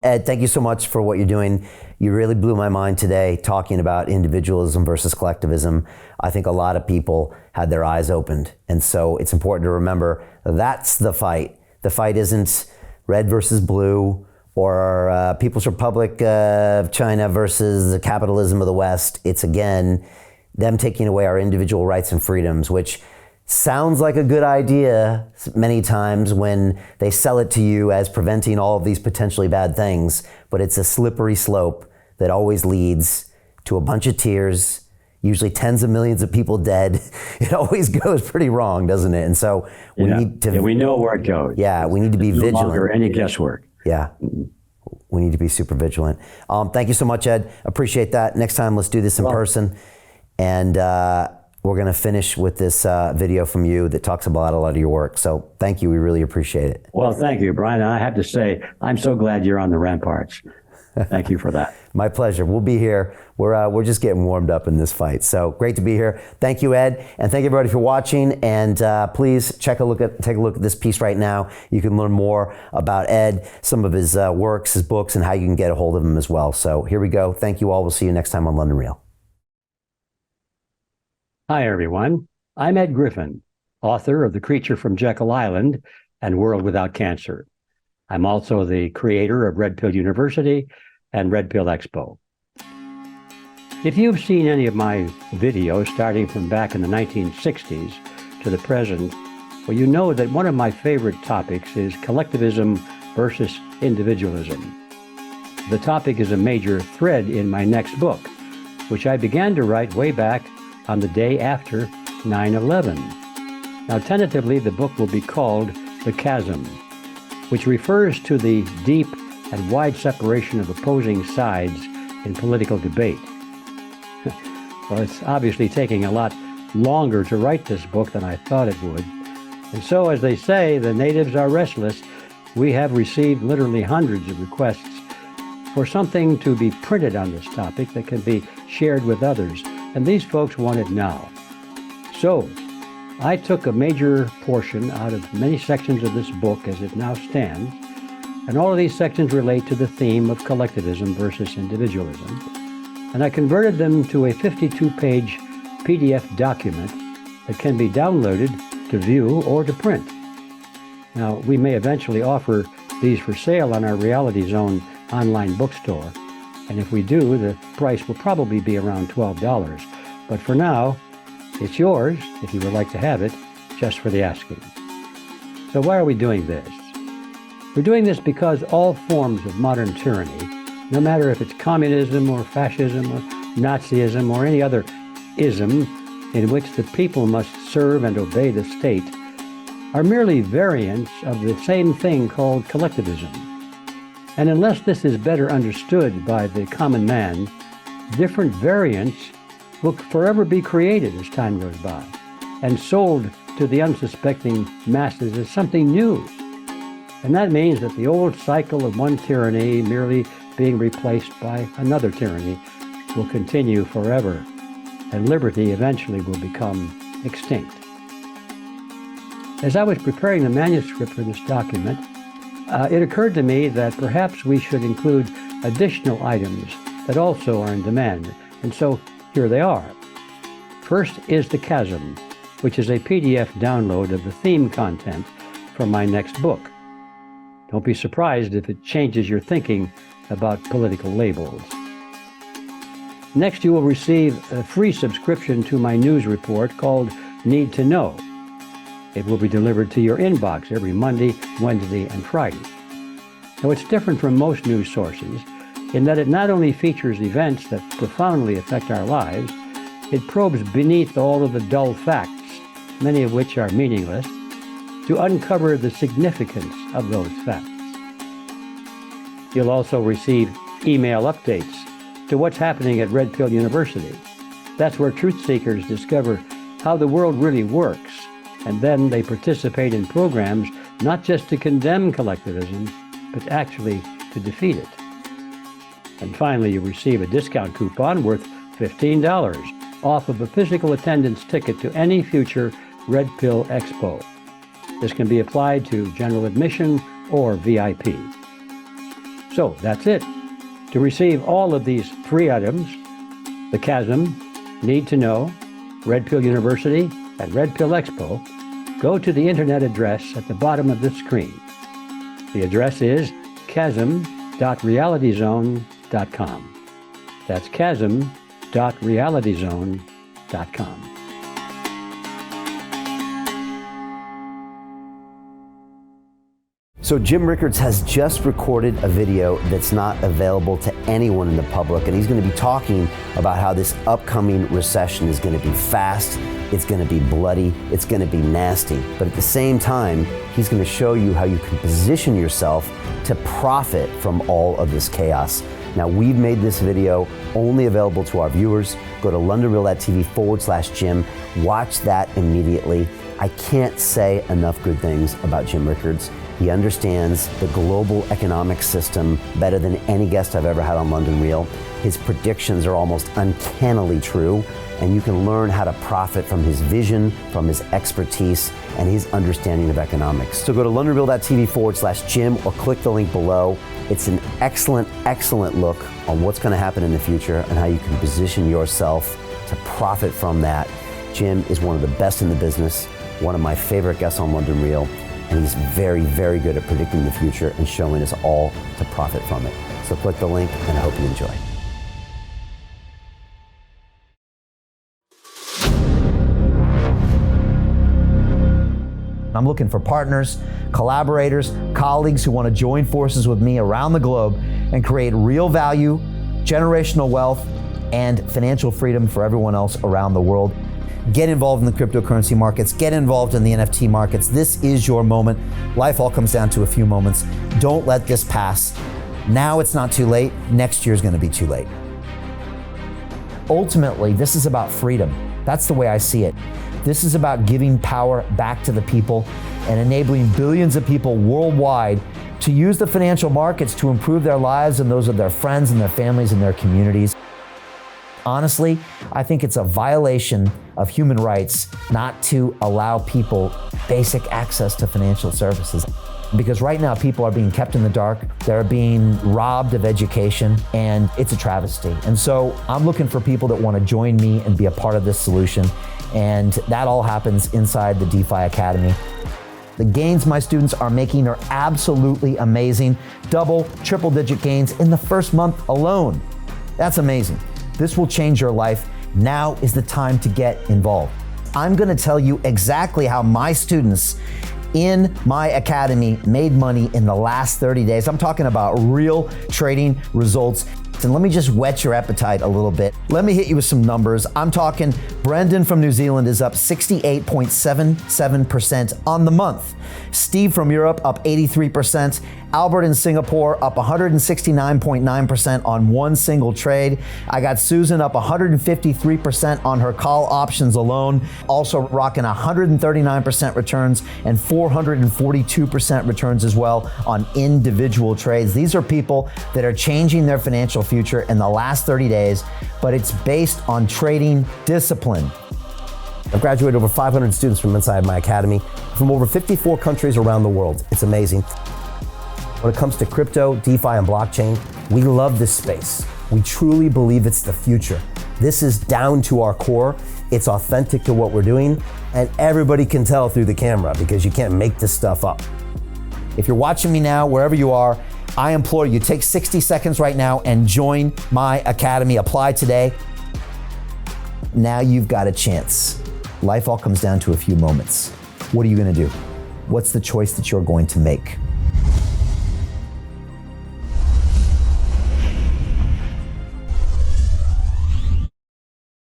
Ed, thank you so much for what you're doing. You really blew my mind today talking about individualism versus collectivism. I think a lot of people had their eyes opened. And so it's important to remember that's the fight. The fight isn't red versus blue or People's Republic of China versus the capitalism of the West. It's, again, them taking away our individual rights and freedoms, which sounds like a good idea many times when they sell it to you as preventing all of these potentially bad things, but it's a slippery slope that always leads to a bunch of tears, usually tens of millions of people dead. It always goes pretty wrong, doesn't it? And so we need to... Yeah, we know where it goes. Yeah, we need to be vigilant. No longer any guesswork. Yeah, we need to be super vigilant. Thank you so much, Ed. Appreciate that. Next time, let's do this in person. And we're going to finish with this video from you that talks about a lot of your work. So thank you. We really appreciate it. Well, thank you, Brian. I have to say, I'm so glad you're on the ramparts. Thank you for that. My pleasure. We'll be here. We're just getting warmed up in this fight. So great to be here. Thank you, Ed. And thank you, everybody, for watching. And please take a look at this piece right now. You can learn more about Ed, some of his works, his books, and how you can get a hold of him as well. So here we go. Thank you all. We'll see you next time on London Real. Hi, everyone. I'm Ed Griffin, author of The Creature from Jekyll Island and World Without Cancer. I'm also the creator of Red Pill University and Red Pill Expo. If you've seen any of my videos starting from back in the 1960s to the present, well, you know that one of my favorite topics is collectivism versus individualism. The topic is a major thread in my next book, which I began to write way back on the day after 9/11. Now, tentatively, the book will be called The Chasm, which refers to the deep and wide separation of opposing sides in political debate. Well, it's obviously taking a lot longer to write this book than I thought it would. And so, as they say, the natives are restless. We have received literally hundreds of requests for something to be printed on this topic that can be shared with others. And these folks want it now. So I took a major portion out of many sections of this book as it now stands, and all of these sections relate to the theme of collectivism versus individualism. And I converted them to a 52-page PDF document that can be downloaded to view or to print. Now, we may eventually offer these for sale on our Reality Zone online bookstore. And if we do, the price will probably be around $12. But for now, it's yours, if you would like to have it, just for the asking. So why are we doing this? We're doing this because all forms of modern tyranny, no matter if it's communism or fascism or Nazism or any other ism in which the people must serve and obey the state, are merely variants of the same thing called collectivism. And unless this is better understood by the common man, different variants will forever be created as time goes by and sold to the unsuspecting masses as something new. And that means that the old cycle of one tyranny merely being replaced by another tyranny will continue forever, and liberty eventually will become extinct. As I was preparing the manuscript for this document, it occurred to me that perhaps we should include additional items that also are in demand, and so here they are. First is The Chasm, which is a PDF download of the theme content from my next book. Don't be surprised if it changes your thinking about political labels. Next, you will receive a free subscription to my news report called Need to Know. It will be delivered to your inbox every Monday, Wednesday, and Friday. Now, it's different from most news sources in that it not only features events that profoundly affect our lives, it probes beneath all of the dull facts, many of which are meaningless, to uncover the significance of those facts. You'll also receive email updates to what's happening at Red Pill University. That's where truth seekers discover how the world really works, and then they participate in programs not just to condemn collectivism, but actually to defeat it. And finally, you receive a discount coupon worth $15 off of a physical attendance ticket to any future Red Pill Expo. This can be applied to general admission or VIP. So that's it. To receive all of these 3 items, the Chasm, Need to Know, Red Pill University, and Red Pill Expo, go to the internet address at the bottom of the screen. The address is chasm.realityzone.com. That's chasm.realityzone.com. So Jim Rickards has just recorded a video that's not available to anyone in the public, and he's going to be talking about how this upcoming recession is going to be fast, it's going to be bloody, it's going to be nasty. But at the same time, he's going to show you how you can position yourself to profit from all of this chaos. Now, we've made this video only available to our viewers. Go to londonreal.tv/Jim. Watch that immediately. I can't say enough good things about Jim Rickards. He understands the global economic system better than any guest I've ever had on London Real. His predictions are almost uncannily true, and you can learn how to profit from his vision, from his expertise, and his understanding of economics. So go to londonreal.tv/Jim or click the link below. It's an excellent, excellent look on what's going to happen in the future and how you can position yourself to profit from that. Jim is one of the best in the business, one of my favorite guests on London Real, and he's very, very good at predicting the future and showing us all to profit from it. So click the link, and I hope you enjoy. I'm looking for partners, collaborators, colleagues who want to join forces with me around the globe and create real value, generational wealth, and financial freedom for everyone else around the world. Get involved in the cryptocurrency markets, get involved in the NFT markets. This is your moment. Life all comes down to a few moments. Don't let this pass. Now it's not too late. Next year's going to be too late. Ultimately, this is about freedom. That's the way I see it. This is about giving power back to the people and enabling billions of people worldwide to use the financial markets to improve their lives and those of their friends and their families and their communities. Honestly, I think it's a violation of human rights not to allow people basic access to financial services. Because right now people are being kept in the dark, they're being robbed of education, and it's a travesty. And so I'm looking for people that want to join me and be a part of this solution. And that all happens inside the DeFi Academy. The gains my students are making are absolutely amazing. Double, triple digit gains in the first month alone. That's amazing. This will change your life. Now is the time to get involved. I'm going to tell you exactly how my students in my academy made money in the last 30 days. I'm talking about real trading results. And let me just whet your appetite a little bit. Let me hit you with some numbers. I'm talking Brendan from New Zealand is up 68.77% on the month. Steve from Europe up 83%. Albert in Singapore up 169.9% on one single trade. I got Susan up 153% on her call options alone. Also rocking 139% returns and 442% returns as well on individual trades. These are people that are changing their financial future in the last 30 days, but it's based on trading discipline. I've graduated over 500 students from inside my academy from over 54 countries around the world. It's amazing. When it comes to crypto, DeFi, and blockchain, we love this space. We truly believe it's the future. This is down to our core. It's authentic to what we're doing, and everybody can tell through the camera because you can't make this stuff up. If you're watching me now, wherever you are, I implore you, take 60 seconds right now and join my academy. Apply today. Now you've got a chance. Life all comes down to a few moments. What are you going to do? What's the choice that you're going to make?